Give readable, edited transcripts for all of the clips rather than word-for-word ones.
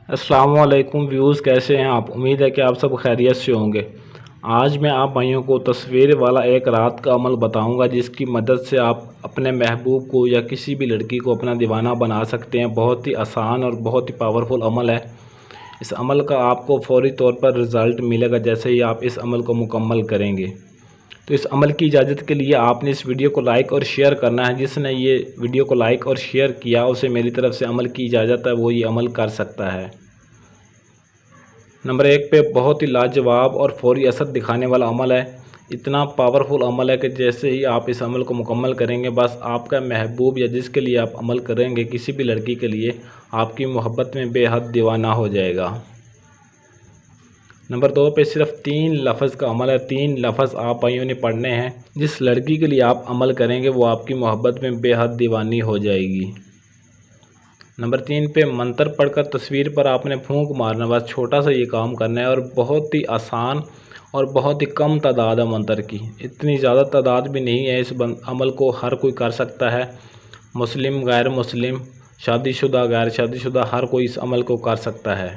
अस्सलामुअलैकुम व्यूज़, कैसे हैं आप। उम्मीद है कि आप सब खैरियत से होंगे। आज मैं आप भाइयों को तस्वीर वाला एक रात का अमल बताऊंगा, जिसकी मदद से आप अपने महबूब को या किसी भी लड़की को अपना दीवाना बना सकते हैं। बहुत ही आसान और बहुत ही पावरफुल अमल है। इस अमल का आपको फ़ौरी तौर पर रिज़ल्ट मिलेगा जैसे ही आप इस अमल को मुकम्मल करेंगे। तो इस अमल की इजाज़त के लिए आपने इस वीडियो को लाइक और शेयर करना है। जिसने ये वीडियो को लाइक और शेयर किया उसे मेरी तरफ से अमल की इजाज़त है, वो ये अमल कर सकता है। नंबर 1 पे बहुत ही लाजवाब और फ़ौरी असर दिखाने वाला अमल है। इतना पावरफुल अमल है कि जैसे ही आप इस अमल को मुकम्मल करेंगे, बस आपका महबूब या जिसके लिए आप अमल करेंगे, किसी भी लड़की के लिए, आपकी मोहब्बत में बेहद दीवाना हो जाएगा। नंबर 2 पे सिर्फ 3 लफ्ज़ का अमल है। 3 लफ्ज़ आप भाइयों ने पढ़ने हैं। जिस लड़की के लिए आप अमल करेंगे वो आपकी मोहब्बत में बेहद दीवानी हो जाएगी। नंबर 3 पे मंत्र पढ़कर तस्वीर पर आपने फूंक मारना। बस छोटा सा ये काम करना है और बहुत ही आसान और बहुत ही कम तादाद है मंत्र की। इतनी ज़्यादा तादाद भी नहीं है। इस अमल को हर कोई कर सकता है। मुस्लिम, गैर मुस्लिम, शादीशुदा, गैर शादीशुदा, हर कोई इस अमल को कर सकता है।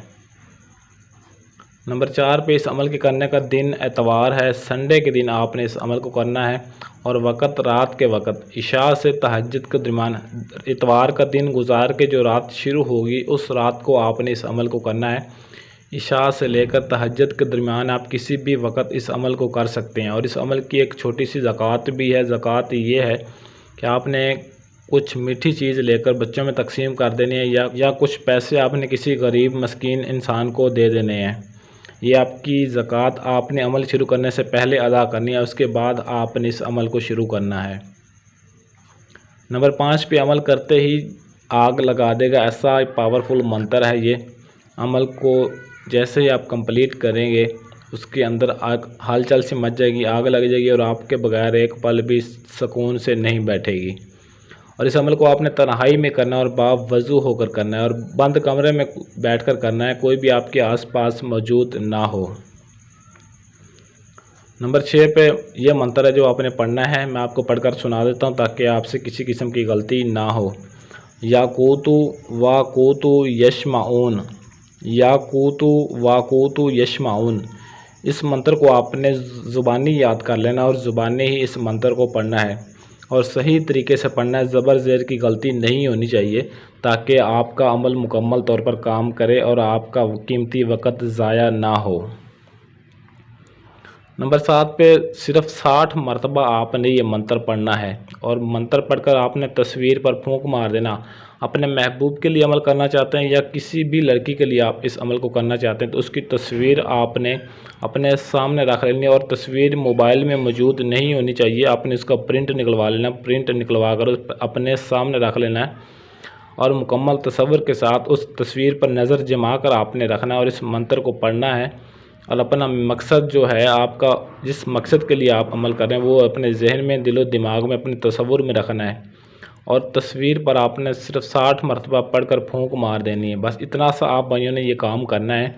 नंबर 4 पे इस अमल के करने का दिन एतवार है। संडे के दिन आपने इस अमल को करना है और वक़्त रात के वक़्त इशा से तहज्जुद के दरमियान। इतवार का दिन गुजार के जो रात शुरू होगी उस रात को आपने इस अमल को करना है। इशा से लेकर तहज्जुद के दरमियान आप किसी भी वक़्त इस अमल को कर सकते हैं। और इस अमल की एक छोटी सी ज़कात भी है। ज़कात ये है कि आपने कुछ मीठी चीज़ लेकर बच्चों में तकसीम कर देनी है या कुछ पैसे आपने किसी गरीब मस्कीन इंसान को दे देने हैं। ये आपकी ज़कात आपने अमल शुरू करने से पहले अदा करनी है। उसके बाद आपने इस अमल को शुरू करना है। नंबर 5 पे अमल करते ही आग लगा देगा, ऐसा पावरफुल मंत्र है ये। अमल को जैसे ही आप कंप्लीट करेंगे उसके अंदर आग हलचल सी मच जाएगी, आग लग जाएगी और आपके बगैर एक पल भी सुकून से नहीं बैठेगी। और इस अमल को आपने तन्हाई में करना है और बावज़ू होकर करना है और बंद कमरे में बैठकर करना है, कोई भी आपके आसपास मौजूद ना हो। नंबर 6 पे यह मंत्र है जो आपने पढ़ना है। मैं आपको पढ़कर सुना देता हूँ ताकि आपसे किसी किस्म की गलती ना हो। याकूतु वाकूतु यशमाऊन, याकूतु वाकूतु यशमाऊन। इस मंत्र को आपने ज़ुबानी याद कर लेना और ज़ुबानी ही इस मंत्र को पढ़ना है और सही तरीके से पढ़ना है। ज़बर ज़ेर की गलती नहीं होनी चाहिए ताकि आपका अमल मुकम्मल तौर पर काम करे और आपका कीमती वक़्त ज़ाया ना हो। नंबर 7 पे सिर्फ 60 मरतबा आपने ये मंत्र पढ़ना है और मंत्र पढ़कर आपने तस्वीर पर फूंक मार देना। अपने महबूब के लिए अमल करना चाहते हैं या किसी भी लड़की के लिए आप इस अमल को करना चाहते हैं तो उसकी तस्वीर आपने अपने सामने रख लेनी है और तस्वीर मोबाइल में मौजूद नहीं होनी चाहिए। आपने इसका प्रिंट निकलवा लेना। प्रिंट निकलवा कर अपने सामने रख लेना है और मुकम्मल तसव्वुर के साथ उस तस्वीर पर नज़र जमा कर आपने रखना है और इस मंत्र को पढ़ना है। और अपना मकसद जो है, आपका जिस मकसद के लिए आप अमल कर रहे हैं, वो अपने जहन में, दिलो दिमाग में, अपने तसव्वुर में रखना है और तस्वीर पर आपने सिर्फ 60 मरतबा पढ़कर फूंक मार देनी है। बस इतना सा आप भाइयों ने ये काम करना है।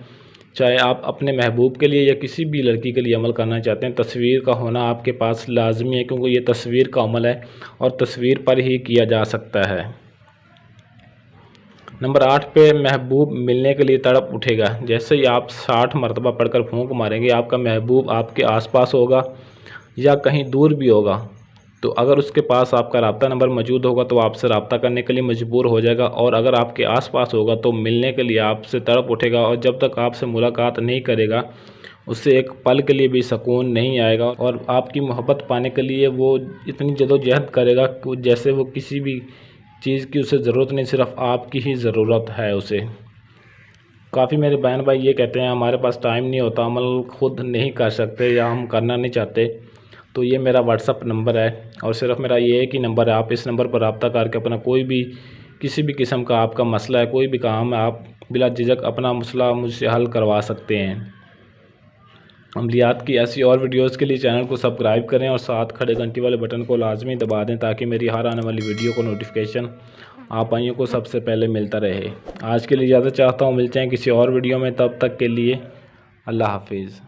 चाहे आप अपने महबूब के लिए या किसी भी लड़की के लिए अमल करना चाहते हैं, तस्वीर का होना आपके पास लाजमी है क्योंकि ये तस्वीर का अमल है और तस्वीर पर ही किया जा सकता है। नंबर 8 पे महबूब मिलने के लिए तड़प उठेगा। जैसे ही आप 60 मरतबा पढ़कर फूंक मारेंगे, आपका महबूब आपके आसपास होगा या कहीं दूर भी होगा। तो अगर उसके पास आपका रब्ता नंबर मौजूद होगा तो आपसे रब्ता करने के लिए मजबूर हो जाएगा और अगर आपके आसपास होगा तो मिलने के लिए आपसे तड़प उठेगा और जब तक आपसे मुलाकात नहीं करेगा उससे एक पल के लिए भी सुकून नहीं आएगा और आपकी मोहब्बत पाने के लिए वो इतनी जद्दोजहद करेगा कि जैसे वो किसी भी चीज़ की उसे ज़रूरत नहीं, सिर्फ आपकी ही ज़रूरत है उसे। काफ़ी मेरे बहन भाई ये कहते हैं हमारे पास टाइम नहीं होता, अमल खुद नहीं कर सकते या हम करना नहीं चाहते। तो ये मेरा व्हाट्सअप नंबर है और सिर्फ मेरा ये एक ही नंबर है। आप इस नंबर पर रब्ता करके अपना कोई भी किसी भी किस्म का आपका मसला है, कोई भी काम है, आप बिला झिझक अपना मसला मुझसे हल करवा सकते हैं। अमलियात की ऐसी और वीडियोस के लिए चैनल को सब्सक्राइब करें और साथ खड़े घंटी वाले बटन को लाजमी दबा दें ताकि मेरी हर आने वाली वीडियो को नोटिफिकेशन आप भाइयों को सबसे पहले मिलता रहे। आज के लिए इजाज़त चाहता हूँ, मिलते हैं किसी और वीडियो में, तब तक के लिए अल्लाह हाफिज़।